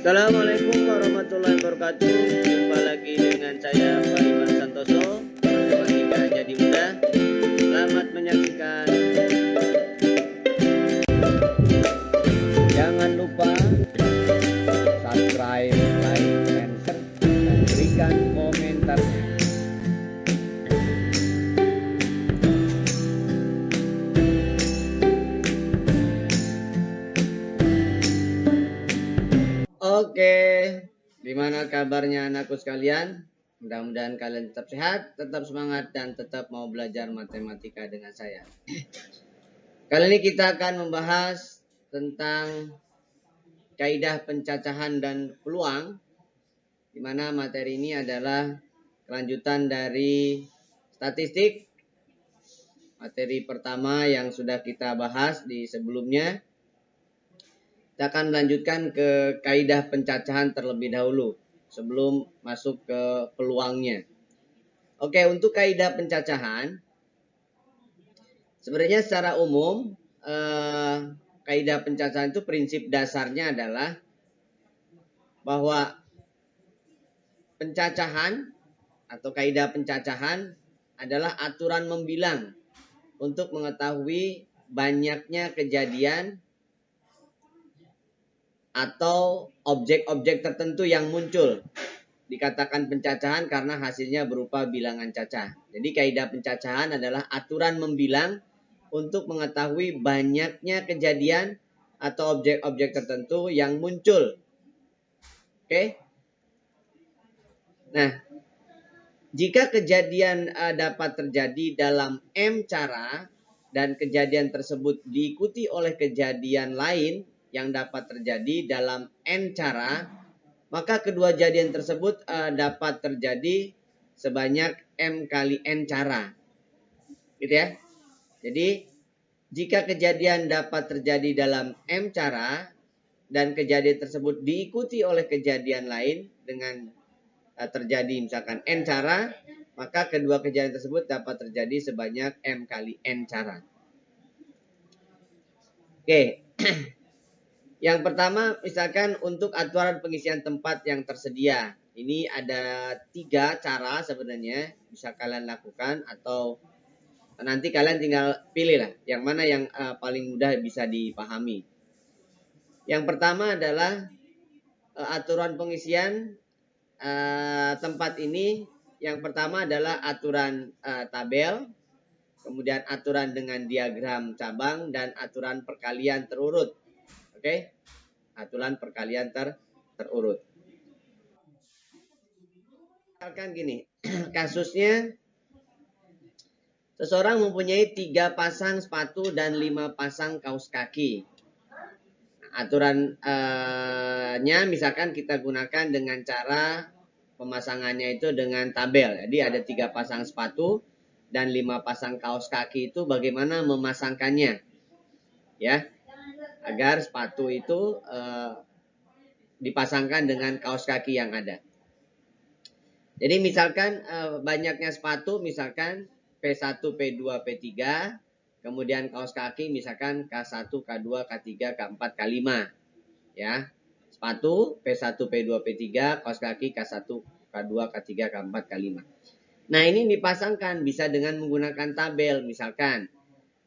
Assalamualaikum warahmatullahi wabarakatuh. Jumpa lagi dengan saya Pak Iwan Santoso, Matematika Jadi Mudah. Selamat menyaksikan. Jangan lupa subscribe, like, and share, dan berikan komentarnya. Oke, gimana kabarnya anakku sekalian? Mudah-mudahan kalian tetap sehat, tetap semangat, dan tetap mau belajar matematika dengan saya. Kali ini kita akan membahas tentang kaidah pencacahan dan peluang, di mana materi ini adalah kelanjutan dari statistik, materi pertama yang sudah kita bahas di sebelumnya. Kita akan melanjutkan ke kaidah pencacahan terlebih dahulu sebelum masuk ke peluangnya. Oke, untuk kaidah pencacahan, sebenarnya secara umum kaidah pencacahan itu prinsip dasarnya adalah bahwa pencacahan atau kaidah pencacahan adalah aturan membilang untuk mengetahui banyaknya kejadian atau objek-objek tertentu yang muncul. Dikatakan pencacahan karena hasilnya berupa bilangan cacah. Jadi kaidah pencacahan adalah aturan membilang untuk mengetahui banyaknya kejadian atau objek-objek tertentu yang muncul. Oke? Nah, jika kejadian dapat terjadi dalam M cara dan kejadian tersebut diikuti oleh kejadian lain yang dapat terjadi dalam N cara, maka kedua kejadian tersebut dapat terjadi sebanyak M kali N cara. Gitu ya. Jadi, jika kejadian dapat terjadi dalam M cara dan kejadian tersebut diikuti oleh kejadian lain dengan terjadi misalkan N cara, maka kedua kejadian tersebut dapat terjadi sebanyak M kali N cara. Oke. Yang pertama, misalkan untuk aturan pengisian tempat yang tersedia. Ini ada 3 cara sebenarnya bisa kalian lakukan, atau nanti kalian tinggal pilih lah yang mana yang paling mudah bisa dipahami. Yang pertama adalah aturan pengisian tempat ini. Yang pertama adalah aturan tabel, kemudian aturan dengan diagram cabang, dan aturan perkalian terurut. Oke, aturan perkalian terurut. Misalkan gini, kasusnya seseorang mempunyai 3 pasang sepatu dan 5 pasang kaos kaki. Aturannya misalkan kita gunakan dengan cara pemasangannya itu dengan tabel. Jadi ada 3 pasang sepatu dan 5 pasang kaos kaki, itu bagaimana memasangkannya, ya, agar sepatu itu dipasangkan dengan kaos kaki yang ada. Jadi misalkan banyaknya sepatu, misalkan P1, P2, P3, kemudian kaos kaki misalkan K1, K2, K3, K4, K5, ya. Sepatu P1, P2, P3, kaos kaki K1, K2, K3, K4, K5. Nah, ini dipasangkan bisa dengan menggunakan tabel, misalkan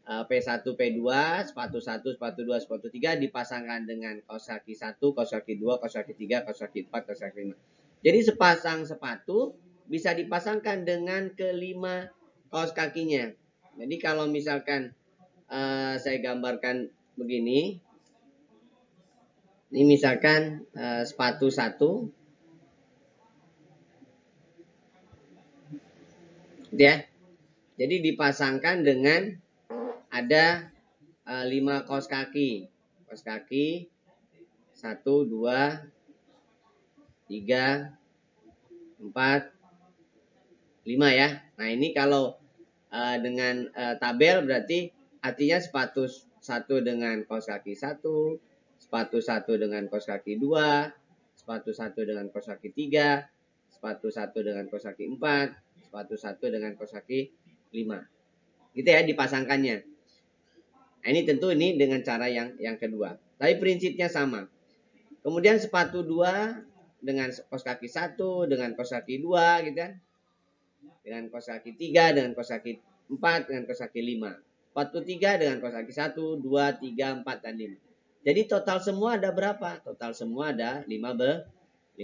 P1, P2, sepatu 1, sepatu 2, sepatu 3 dipasangkan dengan kaos kaki 1, kaos kaki 2, kaos kaki 3, kaos kaki 4, kaos kaki 5. Jadi sepasang sepatu bisa dipasangkan dengan kelima kaos kakinya. Jadi kalau misalkan saya gambarkan begini. Ini misalkan sepatu 1. Ya. Jadi dipasangkan dengan ada 5 kaos kaki. Kaos kaki 1, 2, 3, 4, 5 ya. Nah, ini kalau dengan tabel berarti artinya sepatu 1 dengan kaos kaki 1, sepatu 1 dengan kaos kaki 2, sepatu 1 dengan kaos kaki 3, sepatu 1 dengan kaos kaki 4, sepatu 1 dengan kaos kaki 5. Gitu ya Kemudian sepatu 2 dengan kos kaki 1, dengan kos kaki 2 gitu kan. Dengan kos kaki 3, dengan kos kaki 4, dengan kos kaki 5. Sepatu 3 dengan kos kaki 1, 2, 3, 4, dan 5. Jadi total semua ada berapa? Total semua ada 15.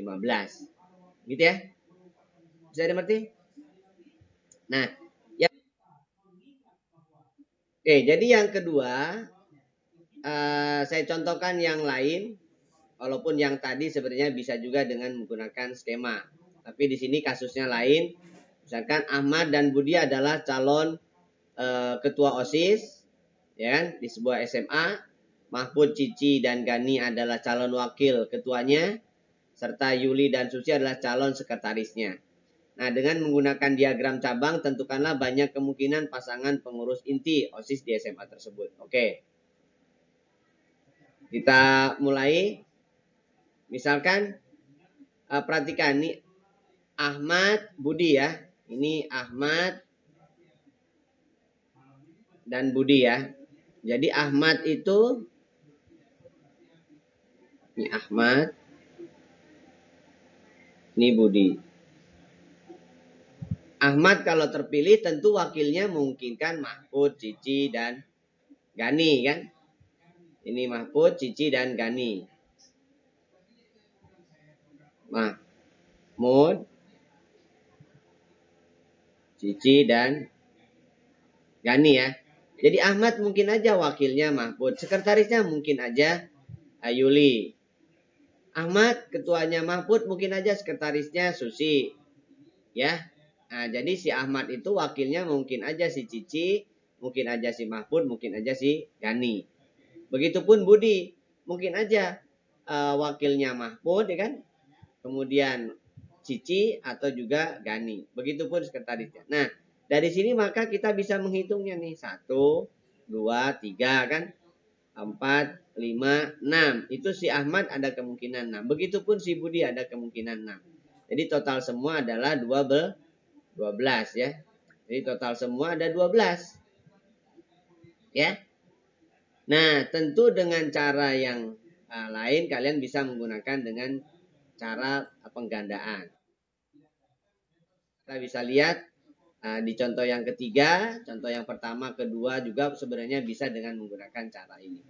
Gitu ya. Bisa dimengerti? Nah, ya. Oke, jadi yang kedua, saya contohkan yang lain, walaupun yang tadi sebenarnya bisa juga dengan menggunakan skema. Tapi di sini kasusnya lain. Misalkan Ahmad dan Budi adalah calon ketua OSIS, ya, di sebuah SMA. Mahfud, Cici, dan Gani adalah calon wakil ketuanya, serta Yuli dan Susi adalah calon sekretarisnya. Nah, dengan menggunakan diagram cabang, tentukanlah banyak kemungkinan pasangan pengurus inti OSIS di SMA tersebut. Oke. Kita mulai. Misalkan, perhatikan nih, Ahmad, Budi ya. Ini Ahmad dan Budi ya. Jadi Ahmad itu, ini Ahmad, ini Budi. Ahmad kalau terpilih tentu wakilnya memungkinkan Mahfud, Cici, dan Gani kan. Ini Mahfud, Cici, dan Gani. Mahmud, Cici, dan Gani ya. Jadi Ahmad mungkin aja wakilnya Mahfud. Sekretarisnya mungkin aja Yuli. Ahmad ketuanya Mahfud, mungkin aja sekretarisnya Susi. Ya. Nah, jadi si Ahmad itu wakilnya mungkin aja si Cici, mungkin aja si Mahfud, mungkin aja si Gani. Begitupun Budi, mungkin aja wakilnya Mahfud ya kan. Kemudian Cici atau juga Gani. Begitupun sekretarisnya. Nah, dari sini maka kita bisa menghitungnya nih. 1, 2, 3 kan. 4, 5, 6. Itu si Ahmad ada kemungkinan 6. Begitupun si Budi ada kemungkinan 6. Jadi total semua adalah 12 ya. Jadi total semua ada 12. Ya. Nah, tentu dengan cara yang lain kalian bisa menggunakan dengan cara penggandaan. Kita bisa lihat di contoh yang ketiga, contoh yang pertama, kedua juga sebenarnya bisa dengan menggunakan cara ini.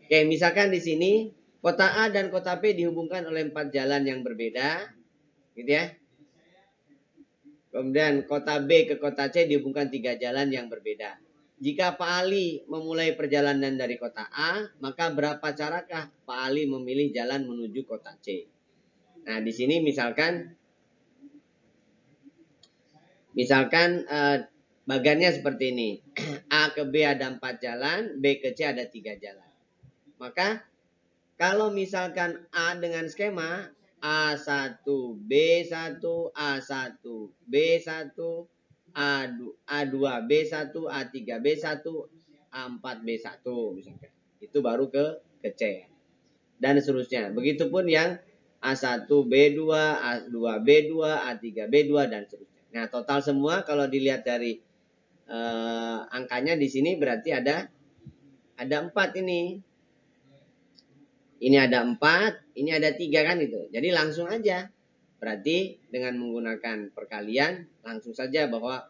Oke, misalkan di sini kota A dan kota B dihubungkan oleh 4 jalan yang berbeda, gitu ya. Kemudian kota B ke kota C dihubungkan 3 jalan yang berbeda. Jika Pak Ali memulai perjalanan dari kota A, maka berapa carakah Pak Ali memilih jalan menuju kota C? Nah, di sini misalkan bagannya seperti ini. A ke B ada 4 jalan, B ke C ada 3 jalan. Maka kalau misalkan A dengan skema A1, B1, A1, B1, A2, B1, A3, B1, A4, B1 misalkan. Itu baru ke C. Dan seterusnya. Begitupun yang A1, B2, A2, B2, A3, B2 dan seterusnya. Nah, total semua kalau dilihat dari angkanya di sini berarti ada 4 ini. Ini ada 4, ini ada 3 kan itu. Jadi langsung aja. Berarti dengan menggunakan perkalian langsung saja bahwa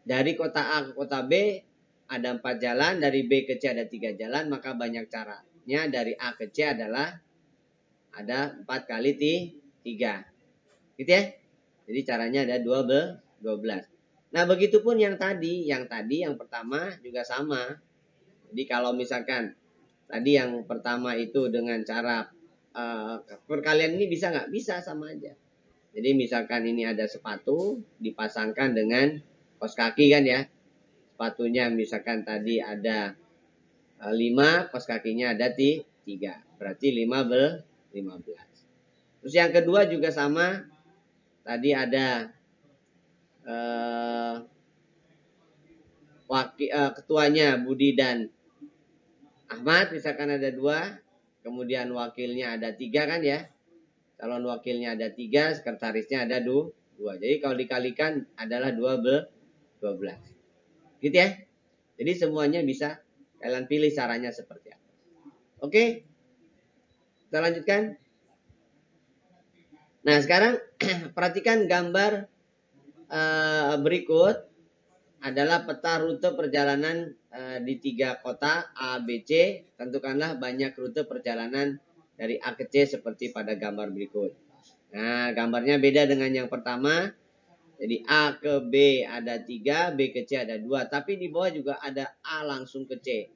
dari kota A ke kota B ada 4 jalan, dari B ke C ada 3 jalan, maka banyak caranya dari A ke C adalah ada 4 kali 3. Gitu ya. Jadi caranya ada 12. Nah, begitupun yang pertama juga sama. Jadi kalau misalkan tadi yang pertama itu dengan cara perkalian ini bisa nggak? Bisa, sama aja. Jadi misalkan ini ada sepatu dipasangkan dengan kos kaki kan ya. Sepatunya misalkan tadi ada 5, kos kakinya ada 3. Berarti 15. Terus yang kedua juga sama. Tadi ada ketuanya Budi dan Ahmad, misalkan ada 2, kemudian wakilnya ada 3 kan ya. Calon wakilnya ada 3, sekretarisnya ada 2. Jadi kalau dikalikan adalah 12. Gitu ya. Jadi semuanya bisa kalian pilih caranya seperti apa. Oke. Kita lanjutkan. Nah, sekarang perhatikan gambar berikut adalah peta rute perjalanan di 3 kota A, B, C. Tentukanlah banyak rute perjalanan dari A ke C seperti pada gambar berikut. Nah, gambarnya beda dengan yang pertama. Jadi A ke B ada 3, B ke C ada 2. Tapi di bawah juga ada A langsung ke C.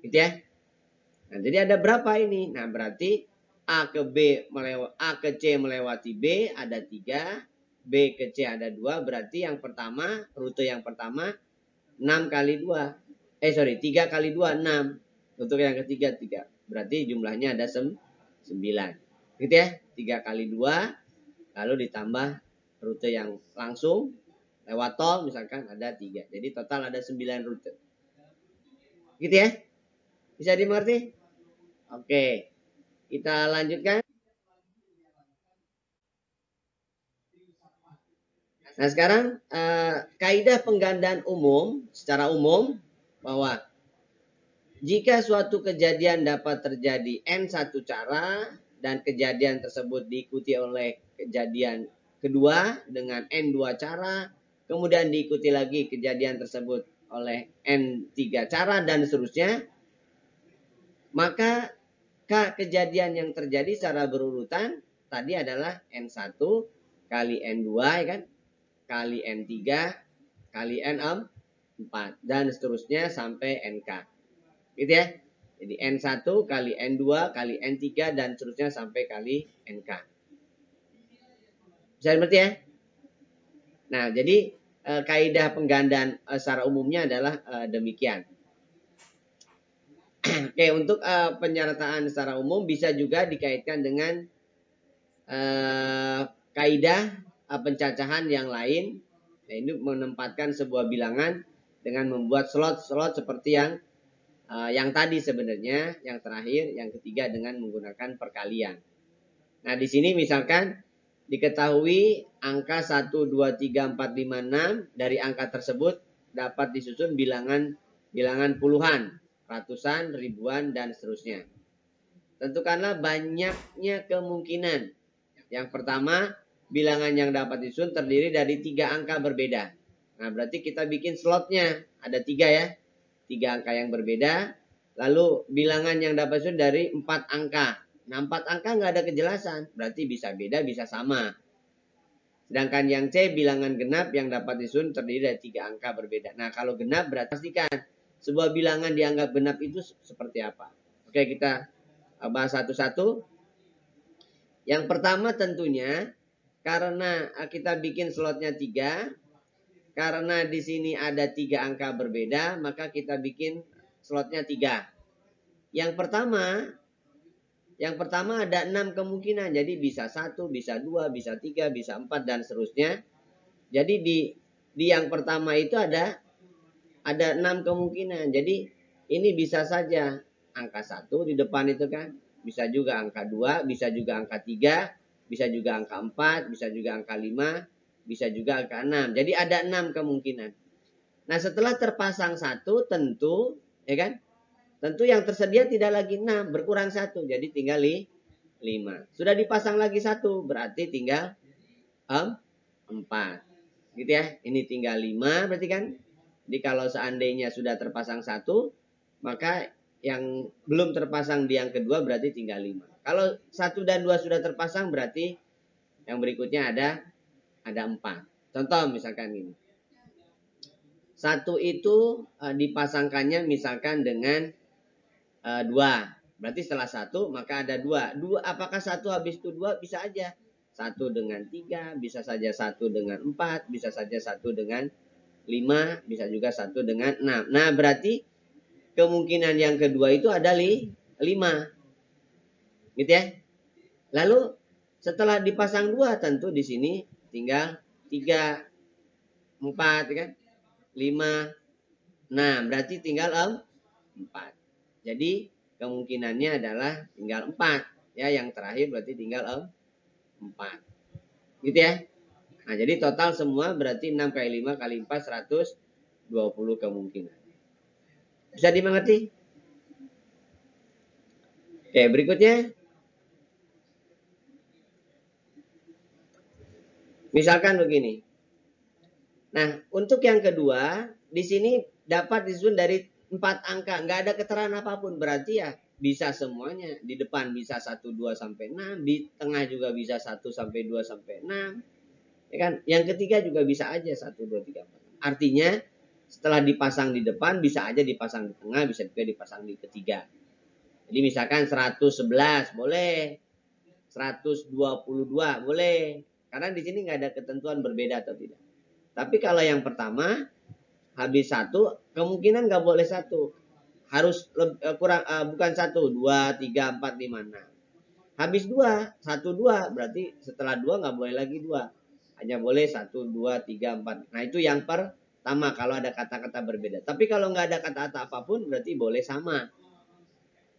Gitu ya. Nah, jadi ada berapa ini? Nah, berarti A ke C melewati B ada 3, B ke C ada 2. Berarti yang pertama, rute yang pertama 6 kali 2. 3 kali 2, 6. Untuk yang ketiga 3. Berarti jumlahnya ada 9. Gitu ya. 3 kali 2, lalu ditambah rute yang langsung lewat tol misalkan ada 3. Jadi total ada 9 rute. Gitu ya. Bisa dimengerti? Oke. Kita lanjutkan. Nah, sekarang kaidah penggandaan umum secara umum bahwa jika suatu kejadian dapat terjadi n1 cara dan kejadian tersebut diikuti oleh kejadian kedua dengan n2 cara, kemudian diikuti lagi kejadian tersebut oleh n3 cara dan seterusnya, maka kejadian yang terjadi secara berurutan tadi adalah n1 kali n2 ya kan, kali n3 kali n4 dan seterusnya sampai nk. Gitu ya. Jadi N1 kali N2 kali N3 dan seterusnya sampai kali NK. Bisa dimengerti ya? Nah, jadi kaidah penggandaan secara umumnya adalah demikian. Oke, untuk penyertaan secara umum bisa juga dikaitkan dengan kaidah pencacahan yang lain. Nah, ini menempatkan sebuah bilangan dengan membuat slot-slot seperti yang tadi sebenarnya, yang terakhir, yang ketiga dengan menggunakan perkalian. Nah, di sini misalkan diketahui angka 1, 2, 3, 4, 5, 6. Dari angka tersebut dapat disusun bilangan puluhan, ratusan, ribuan, dan seterusnya. Tentukanlah banyaknya kemungkinan. Yang pertama, bilangan yang dapat disusun terdiri dari 3 angka berbeda. Nah, berarti kita bikin slotnya. Ada 3 ya. 3 angka yang berbeda. Lalu bilangan yang dapat disusun dari 4 angka. Nah, 4 angka nggak ada kejelasan. Berarti bisa beda, bisa sama. Sedangkan yang C bilangan genap yang dapat disusun terdiri dari 3 angka berbeda. Nah, kalau genap berarti pastikan sebuah bilangan dianggap genap itu seperti apa. Oke, kita bahas satu-satu. Yang pertama tentunya karena kita bikin slotnya 3, karena di sini ada 3 angka berbeda, maka kita bikin slotnya 3. Yang pertama ada 6 kemungkinan. Jadi bisa 1, bisa 2, bisa 3, bisa 4 dan seterusnya. Jadi di yang pertama itu ada 6 kemungkinan. Jadi ini bisa saja angka 1 di depan itu kan. Bisa juga angka 2, bisa juga angka 3, bisa juga angka 4, bisa juga angka 5, bisa juga angka 6. Jadi ada 6 kemungkinan. Nah, setelah terpasang 1 tentu ya kan? Tentu yang tersedia tidak lagi 6, berkurang 1. Jadi tinggal 5. Sudah dipasang lagi 1, berarti tinggal 4. Gitu ya. Ini tinggal 5 berarti kan. Jadi kalau seandainya sudah terpasang 1, maka yang belum terpasang di yang kedua berarti tinggal 5. Kalau 1 dan 2 sudah terpasang berarti yang berikutnya ada 4. Contoh misalkan ini. 1 itu dipasangkannya misalkan dengan 2. Berarti setelah 1 maka ada 2. Apakah 1 habis itu 2? Bisa aja. 1 dengan 3, bisa saja 1 dengan 4, bisa saja 1 dengan 5, bisa juga 1 dengan 6. Nah, berarti kemungkinan yang kedua itu ada 5. Gitu ya. Lalu setelah dipasang 2 tentu di sini tinggal 3, 4 kan? 5, 6. Berarti tinggal 4. Jadi kemungkinannya adalah tinggal 4. Ya, yang terakhir berarti tinggal 4. Gitu ya. Nah, jadi total semua berarti 6 kali 5 kali 4, 120 kemungkinan. Bisa dimengerti? Oke, berikutnya. Misalkan begini. Nah, untuk yang kedua, di sini dapat disusun dari 4 angka. Nggak ada keterangan apapun. Berarti ya bisa semuanya. Di depan bisa 1, 2, sampai 6. Di tengah juga bisa 1, sampai 2, sampai 6. Ya kan? Yang ketiga juga bisa aja 1, 2, 3, 4. Artinya setelah dipasang di depan bisa aja dipasang di tengah, bisa juga dipasang di ketiga. Jadi misalkan 111 boleh, 122 boleh. Karena di sini nggak ada ketentuan berbeda atau tidak. Tapi kalau yang pertama habis 1 kemungkinan nggak boleh 1. Harus kurang bukan 1, 2, 3, 4, 5, 6. Habis 2, 1, 2 berarti setelah 2 nggak boleh lagi 2. Hanya boleh 1, 2, 3, 4. Nah, itu yang pertama kalau ada kata-kata berbeda. Tapi kalau nggak ada kata-kata apapun berarti boleh sama.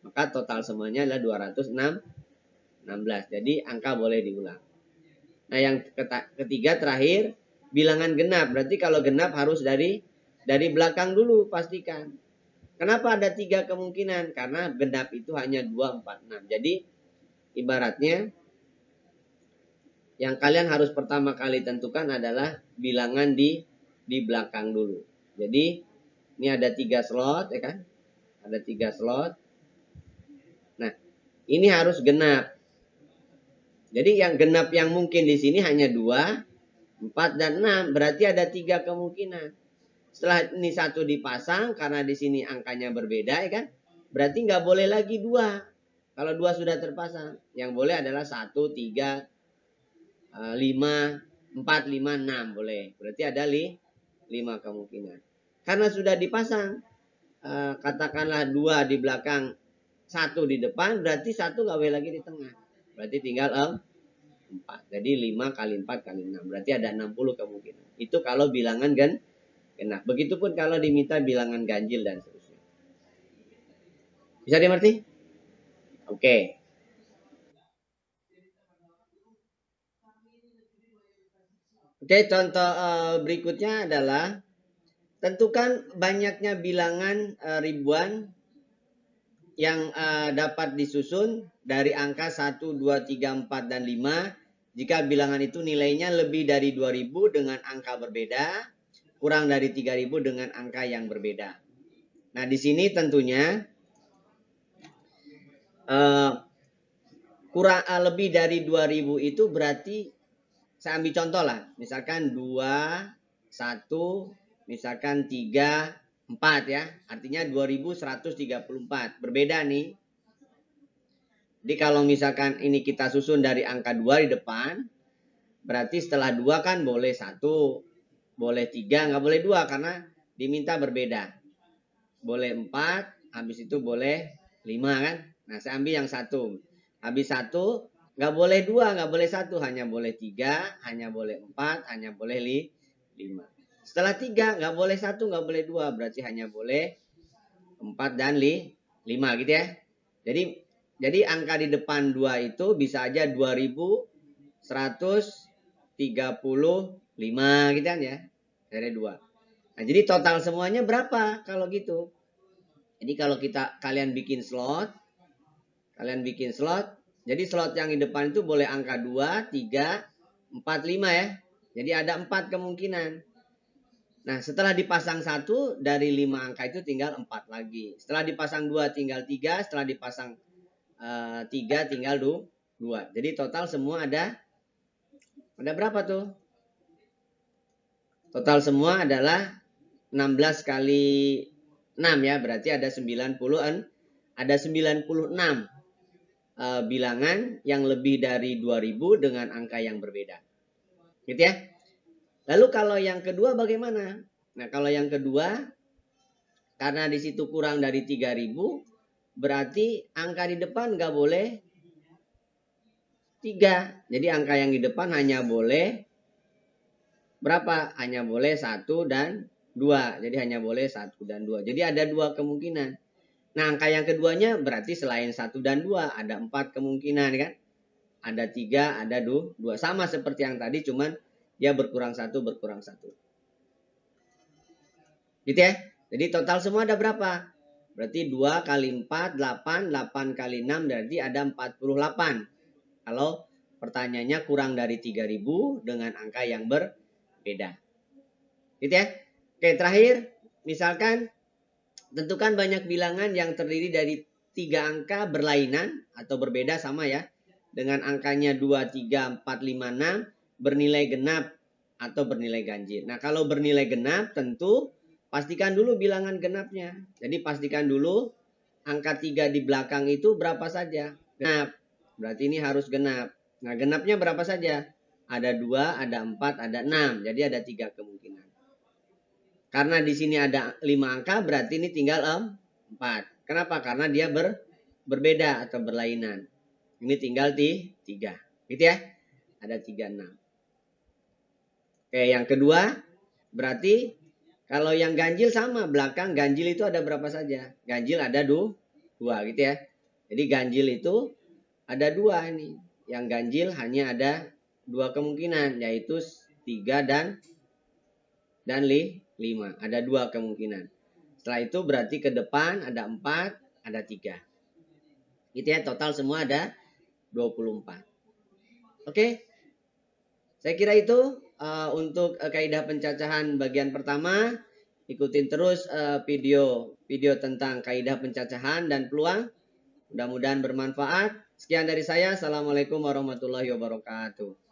Maka total semuanya adalah 216. Jadi angka boleh diulang. Nah, yang ketiga terakhir bilangan genap. Berarti kalau genap harus dari belakang dulu pastikan. Kenapa ada 3 kemungkinan? Karena genap itu hanya 2, 4, 6. Jadi ibaratnya yang kalian harus pertama kali tentukan adalah bilangan di belakang dulu. Jadi ini ada 3 slot ya kan? Ada 3 slot. Nah, ini harus genap. Jadi yang genap yang mungkin di sini hanya 2, 4, dan 6. Berarti ada 3 kemungkinan. Setelah ini 1 dipasang, karena di sini angkanya berbeda ya kan? Berarti nggak boleh lagi 2. Kalau 2 sudah terpasang. Yang boleh adalah 1, 3, 5, 4, 5, 6 boleh. Berarti ada 5 kemungkinan. Karena sudah dipasang, katakanlah 2 di belakang, 1 di depan, berarti 1 nggak boleh lagi di tengah. Berarti tinggal 4. Jadi 5 kali 4 kali 6. Berarti ada 60 kemungkinan. Itu kalau bilangan genap. Begitupun kalau diminta bilangan ganjil dan seterusnya. Bisa dimengerti? Oke. Oke, contoh berikutnya adalah tentukan banyaknya bilangan ribuan yang dapat disusun dari angka 1, 2, 3, 4, dan 5 jika bilangan itu nilainya lebih dari 2000 dengan angka berbeda, kurang dari 3000 dengan angka yang berbeda. Nah, di sini tentunya kurang lebih dari 2000 itu berarti saya ambil contoh lah, misalkan 2, 1, misalkan 3, 4 ya. Artinya 2134. Berbeda nih. Jadi kalau misalkan ini kita susun dari angka 2 di depan, berarti setelah 2 kan boleh 1, boleh 3, nggak boleh 2 karena diminta berbeda. Boleh 4, habis itu boleh 5 kan. Nah, saya ambil yang 1. Habis 1, nggak boleh 2, nggak boleh 1, hanya boleh 3, hanya boleh 4, hanya boleh 5. Setelah 3, nggak boleh 1, nggak boleh 2, berarti hanya boleh 4 dan 5 gitu ya. Jadi angka di depan 2 itu bisa aja 2135 gitu kan ya. Dari 2. Nah, jadi total semuanya berapa kalau gitu? Jadi kalau kalian bikin slot, jadi slot yang di depan itu boleh angka 2, 3, 4, 5 ya. Jadi ada 4 kemungkinan. Nah, setelah dipasang 1 dari 5 angka itu tinggal 4 lagi. Setelah dipasang 2 tinggal 3, setelah dipasang 3 tinggal 2. Jadi total semua ada berapa tuh? Total semua adalah 16 kali 6 ya, berarti ada 96 bilangan yang lebih dari 2000 dengan angka yang berbeda. Gitu ya. Lalu kalau yang kedua bagaimana? Nah, kalau yang kedua karena di situ kurang dari 3000 berarti angka di depan nggak boleh 3. Jadi angka yang di depan hanya boleh berapa? Hanya boleh 1 dan 2. Jadi hanya boleh 1 dan 2. Jadi ada 2 kemungkinan. Nah, angka yang keduanya berarti selain 1 dan 2 ada 4 kemungkinan kan? Ada 3, ada 2. Sama seperti yang tadi, cuman dia berkurang 1, berkurang 1. Gitu ya. Jadi total semua ada berapa? Berarti 2 kali 4, 8. 8 kali 6 berarti ada 48. Kalau pertanyaannya kurang dari 3000 dengan angka yang berbeda. Gitu ya. Oke, terakhir. Misalkan tentukan banyak bilangan yang terdiri dari 3 angka berlainan atau berbeda sama ya. Dengan angkanya 2, 3, 4, 5, 6 bernilai genap atau bernilai ganjil. Nah, kalau bernilai genap tentu pastikan dulu bilangan genapnya. Jadi pastikan dulu angka 3 di belakang itu berapa saja. Genap. Berarti ini harus genap. Nah, genapnya berapa saja? Ada 2, ada 4, ada 6. Jadi ada 3 kemungkinan. Karena di sini ada 5 angka berarti ini tinggal 4. Kenapa? Karena dia berbeda atau berlainan. Ini tinggal 3. Gitu ya. Ada 3, 6. Oke, yang kedua berarti kalau yang ganjil sama, belakang ganjil itu ada berapa saja? Ganjil ada 2 gitu ya. Jadi ganjil itu ada 2 ini. Yang ganjil hanya ada 2 kemungkinan, yaitu 3 dan 5. Ada 2 kemungkinan. Setelah itu berarti ke depan ada 4, ada 3. Gitu ya, total semua ada 24. Oke. Saya kira itu untuk kaidah pencacahan bagian pertama. Ikutin terus video tentang kaidah pencacahan dan peluang. Mudah-mudahan bermanfaat. Sekian dari saya. Assalamualaikum warahmatullahi wabarakatuh.